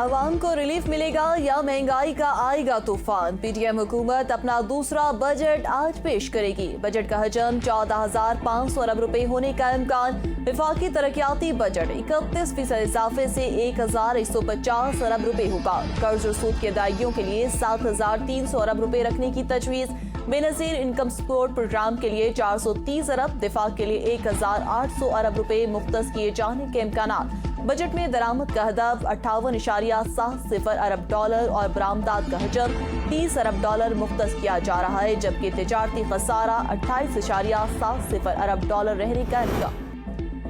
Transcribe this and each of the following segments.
आवाम को रिलीफ मिलेगा या महंगाई का आएगा तूफान। पीटीएम हुकूमत अपना दूसरा बजट आज पेश करेगी। बजट का हजम 14,500 अरब रुपए होने का इम्कान। विफाकी तरक्याती बजट 31% इजाफे से 1,150 अरब रुपए होगा। कर्ज रसूद की अदायगियों के लिए 7,300 अरब रुपए रखने की तजवीज़। बेनजीर इनकम सपोर्ट प्रोग्राम के लिए 430 अरब, दिफा के लिए 1,800 अरब रुपए मुख्तस किए जाने के इम्कान। बजट में दरामद का हदफ 58.70 अरब डॉलर और बरामदात का हजम 30 अरब डॉलर मुख्तस किया जा रहा है, जबकि तिजारती खसारा 28.70 अरब डॉलर रहने का इम्कान।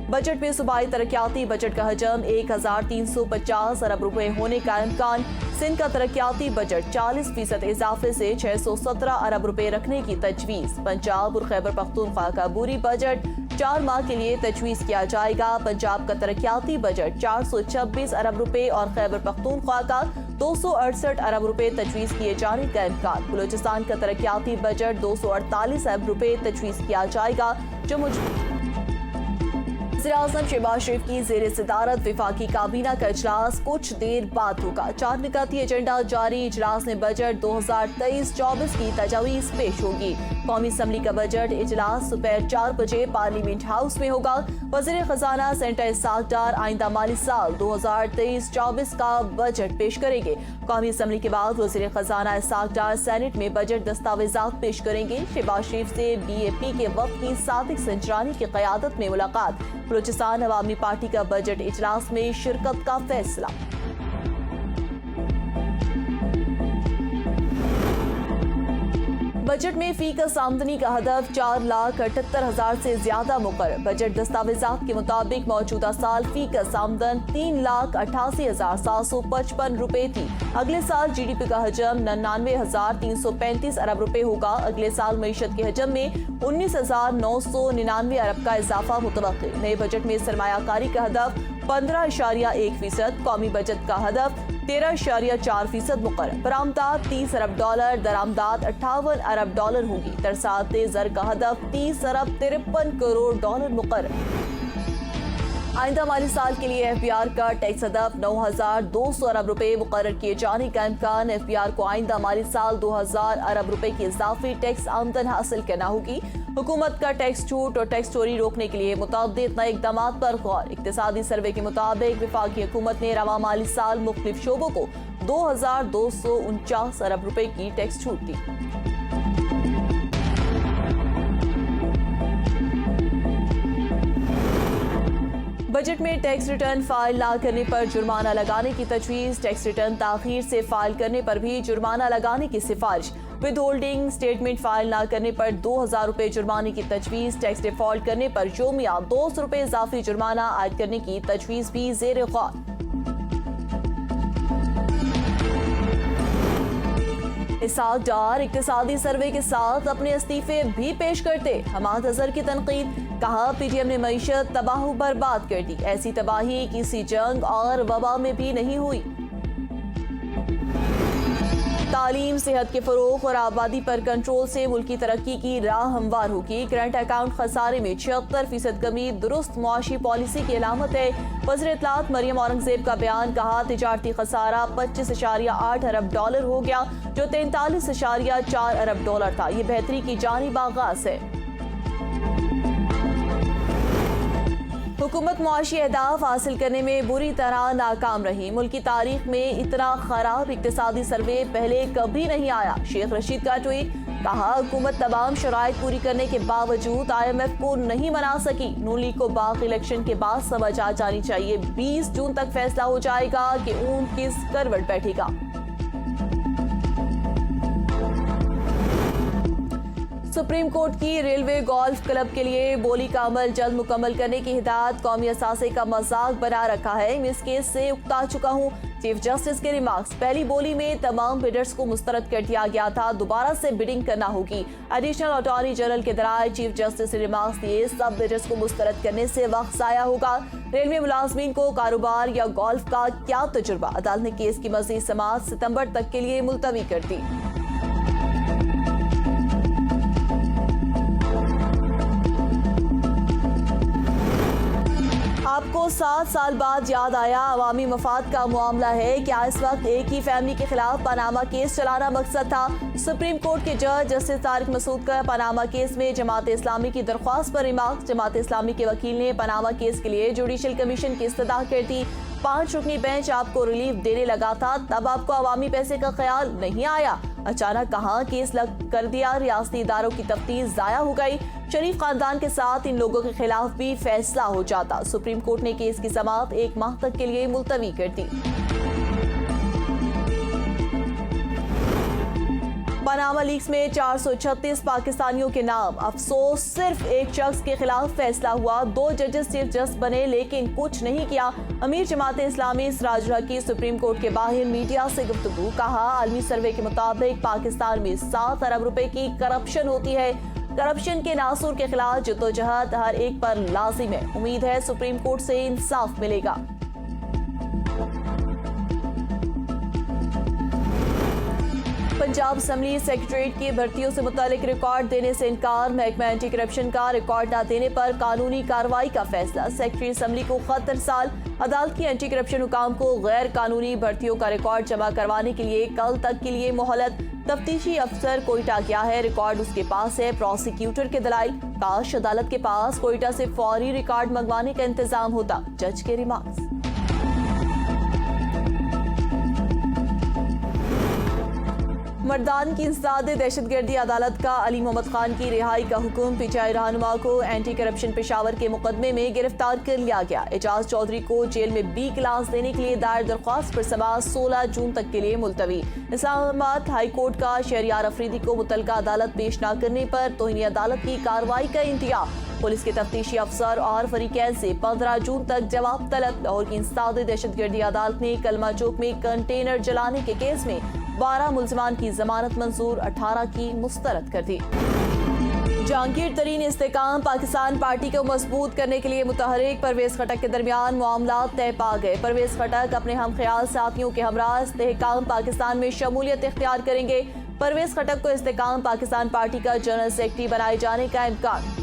बजट में सूबाई तरक्याती बजट का हजम 1,350 अरब रुपए होने का इम्कान। सिंध का तरक्याती बजट 40% इजाफे से 617 अरब रुपए रखने की तजवीज़। पंजाब और खैबर पख्तूनख्वा का बूरी बजट 4 माह के लिए तजवीज़ किया जाएगा। पंजाब का तरक्याती बजट 426 अरब रुपए और खैबर पख्तूनख्वा का 268 अरब रुपए तजवीज़ किए जाने का इम्कान। बलूचिस्तान का तरक्याती बजट 248 अरब रुपए तजवीज़ किया जाएगा। जम्मू वज़ीर-ए-आज़म शहबाज शरीफ की ज़ेर सदारत विफाकी काबीना का इजलास कुछ देर बाद होगा। 4 निकाती एजेंडा जारी इजलास में बजट 2023-24 की तजावीज़ पेश होगी। कौमी असम्बली का बजट इजलास दोपहर 4 बजे पार्लियामेंट हाउस में होगा। वज़ीर खजाना सेनेटर इसाक डार आइंदा माली साल 2023-24 का बजट पेश करेंगे। कौमी असम्बली के बाद वज़ीर खजाना इसाक डार सेनेट में बजट दस्तावेजात पेश करेंगे। शहबाज शरीफ से BAP के वक्त की सादिक संजरानी की क़यादत में मुलाकात। बलूचिस्तान अवामी पार्टी का बजट इजलास में शिरकत का फैसला। बजट में फीकस आमदनी का हदफ 4,78,000 से ज्यादा मुकर्रर। बजट दस्तावेजात के मुताबिक मौजूदा साल फीकस आमदन 3,88,755 रुपए थी। अगले साल GDP का हजम 99,335 अरब रुपए होगा। अगले साल मईशत के हजम में 19,999 अरब का इजाफा मुतवक्किल। नए बजट में सरमायाकारी का हदफ 15.1%, कौमी बजट का हदफ 13.4% मुकर्रर। बरामदात 30 अरब डॉलर, दरामदात 58 अरब डॉलर होगी। तरसात ज़र का हदफ 30 अरब 53 करोड़ डॉलर मुकर्रर। आइंदा माली साल के लिए FBR का टैक्स हदफ 9,200 अरब रुपए मुकर्रर किए जाने का इम्कान। FBR को आइंदा माली साल 2,000 अरब रुपए की इजाफी टैक्स आमदन हासिल करना होगी। हुकूमत का टैक्स छूट और टैक्स चोरी रोकने के लिए मुतअद्दिद नए इक़दामात पर गौर। इक़्तिसादी सर्वे के मुताबिक विफाकी हुकूमत ने रवा माली साल मुख्तलिफ शोबों को 2,249 अरब रुपए की टैक्स छूट दी। बजट में टैक्स रिटर्न फाइल ना करने पर जुर्माना लगाने की तजवीज़। टैक्स रिटर्न ताखीर से फाइल करने पर भी जुर्माना लगाने की सिफारिश। विद होल्डिंग स्टेटमेंट फाइल ना करने पर 2,000 रुपए जुर्माने की तजवीज़। टैक्स डिफॉल्ट करने पर योमिया 200 रुपए इजाफी जुर्माना आयद करने की तजवीज़ भी ज़ेर गौर। इसाक डार इक़्तिसादी सर्वे के साथ अपने इस्तीफे भी पेश करते। हमाद अजहर की तनकीद। कहा पीटीएम ने मईशत तबाह बर्बाद कर दी। ऐसी तबाही किसी जंग और वबा में भी नहीं हुई। तालीम, सेहत के फरोग और आबादी पर कंट्रोल से मुल्की तरक्की की राह हमवार होगी। करंट अकाउंट खसारे में 76% कमी दुरुस्त मुआशी पॉलिसी की अलामत है। वज़ीर इत्तलात मरियम औरंगजेब का बयान। कहा तिजारती खसारा 25.8 अरब डॉलर हो गया, जो 43.4 अरब डॉलर था। ये बेहतरी की जानिब आगाज है। हुकूमत मुआशी अहदाफ हासिल करने में बुरी तरह नाकाम रही। मुल्क की तारीख में इतना खराब इक़्तिसादी सर्वे पहले कभी नहीं आया। शेख रशीद का ट्वीट। कहा हुकूमत तमाम शराइत पूरी करने के बावजूद IMF को नहीं मना सकी। नून लीग को बाग इलेक्शन के बाद समझ आ जानी चाहिए। 20 जून तक फैसला हो जाएगा कि ऊंट किस करवट बैठेगा। सुप्रीम कोर्ट की रेलवे गोल्फ क्लब के लिए बोली का अमल जल्द मुकम्मल करने की हिदायत। कौमी असासे का मजाक बना रखा है। इस केस से उकता चुका हूँ। चीफ जस्टिस के रिमार्क्स। पहली बोली में तमाम बिडर्स को मुस्तरद कर दिया गया था। दोबारा से बिडिंग करना होगी। एडिशनल अटॉर्नी जनरल के दराज चीफ जस्टिस ने रिमार्क्स दिए। सब बिडर्स को मुस्तरद करने से वक्त जाया होगा। रेलवे मुलाजमीन को कारोबार या गोल्फ का क्या तजुर्बा। अदालत ने केस की मजीद समाअत सितंबर तक के लिए मुलतवी कर दी। आपको को 7 साल बाद याद आया, अवामी मफाद का मामला है। क्या इस वक्त एक ही फैमिली के खिलाफ पनामा केस चलाना मकसद था? सुप्रीम कोर्ट के जज जस्टिस तारिक मसूद का पनामा केस में जमात इस्लामी की दरख्वास्त पर रिमार्क। जमात इस्लामी के वकील ने पनामा केस के लिए जुडिशल कमीशन की इस्तदा कर दी। 5 रुकनी बेंच आपको रिलीफ देने लगा था, तब आपको अवामी पैसे का ख्याल नहीं आया। अचानक कहां केस लग कर दिया, रियासती इदारों की तफ्तीश जाया हो गई। शरीफ खानदान के साथ इन लोगों के खिलाफ भी फैसला हो जाता। सुप्रीम कोर्ट ने केस की समाअत 1 माह तक के लिए मुलतवी कर दी। पनामा लीक्स में 436 पाकिस्तानियों के नाम। अफसोस, सिर्फ एक शख्स के खिलाफ फैसला हुआ। 2 जजेस चीफ जस्टिस बने लेकिन कुछ नहीं किया। अमीर जमात इस्लामी सिराजुल हक की सुप्रीम कोर्ट के बाहर मीडिया से गुफ्तगू। कहा, आलमी सर्वे के मुताबिक पाकिस्तान में 7 अरब रुपए की करप्शन होती है। करप्शन के नासूर के खिलाफ जद्दोजहद हर एक पर लाजिम है। उम्मीद है सुप्रीम कोर्ट से इंसाफ मिलेगा। पंजाब असम्बली सेक्रेटरीट की भर्तियों से मुतालिक रिकॉर्ड देने से इनकार। महकमा एंटी करप्शन का रिकॉर्ड न देने पर कानूनी कार्रवाई का फैसला। सेक्रेटरी असम्बली को खत इरसाल। अदालत की एंटी करप्शन हुकाम को गैर कानूनी भर्तियों का रिकॉर्ड जमा करवाने के लिए कल तक के लिए मोहलत। तफ्तीशी अफसर कोयटा गया है, रिकॉर्ड उसके पास है। प्रोसिक्यूटर के दलाइल, काश अदालत के पास कोयटा से फौरी रिकॉर्ड मंगवाने का इंतजाम होता। जज के रिमार्क्स। मर्दान की इंसदाद दहशतगर्दी अदालत का अली मोहम्मद खान की रिहाई का हुक्म। पीटीआई रहनुमा को एंटी करप्शन पेशावर के मुकदमे में गिरफ्तार कर लिया गया। एजाज चौधरी को जेल में B क्लास देने के लिए दायर दरख्वास्त पर समाअत 16 जून तक के लिए मुलतवी। इस्लामाबाद हाई कोर्ट का शहरियार अफरीदी को मुतलका अदालत पेश न करने पर तौहीनी अदालत की कार्रवाई का इंतहा। पुलिस के तफ्तीशी अफसर और फरीकैन से 15 जून तक जवाब तलब। लाहौर की इंसदाद दहशतगर्दी अदालत ने कलमा चौक में कंटेनर जलाने के केस में 12 मुल्जिमान की जमानत मंजूर, 18 की मुस्तरद कर दी। जहांगीर तरीन इस्तेकाम पाकिस्तान पार्टी को मजबूत करने के लिए मुतहरिक। परवेज खटक के दरमियान मामला तय पा गए। परवेज खटक अपने हम ख्याल साथियों के हमरा इस्तेकाम पाकिस्तान में शमूलियत इख्तियार करेंगे। परवेज खटक को इस्तेकाम पाकिस्तान पार्टी का जनरल सेक्रेटरी बनाए जाने का इम्कान।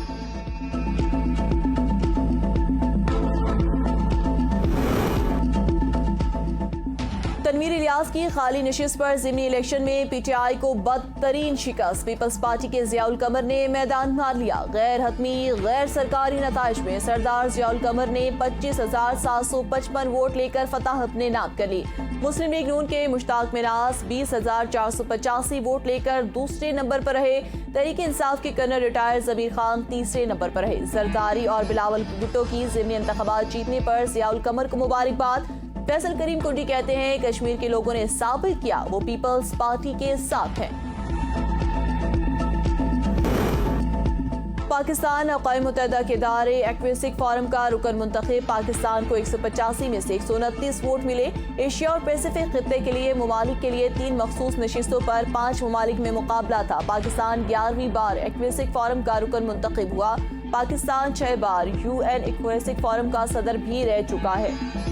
तनवीर इलियास की खाली नशिस्त पर ज़िमनी इलेक्शन में पीटीआई को बदतरीन शिकस्त। पीपल्स पार्टी के ज़ियाउल कमर ने मैदान मार लिया। गैर हतमी गैर सरकारी नताइज में सरदार ज़ियाउल कमर ने 25,755 वोट लेकर फतह अपने नाम कर ली। मुस्लिम लीग नून के मुश्ताक मिनास 20,485 वोट लेकर दूसरे नंबर पर रहे। तहरीक इंसाफ के कर्नल रिटायर जमीर खान तीसरे नंबर पर रहे। जरदारी और बिलावल भुट्टो की ज़िमनी इंतखाबात जीतने पर ज़ियाउल कमर को मुबारकबाद। फैसल करीम कुंडी कहते हैं, कश्मीर के लोगों ने साबित किया वो पीपल्स पार्टी के साथ हैं। पाकिस्तान अक़वाम मुत्तहिदा के इदारे एक्वेटिक फोरम का रुकन मुंतखब। पाकिस्तान को 185 में से 129 वोट मिले। एशिया और पैसिफिक खित्ते के लिए ममालिक के लिए 3 मखसूस नशिस्तों पर 5 ममालिक में मुकाबला था। पाकिस्तान 11वीं बार एक्वेटिक फोरम का रुकन मुंतखब हुआ। पाकिस्तान 6 बार UN एक्वेटिक फोरम का सदर भी रह चुका है।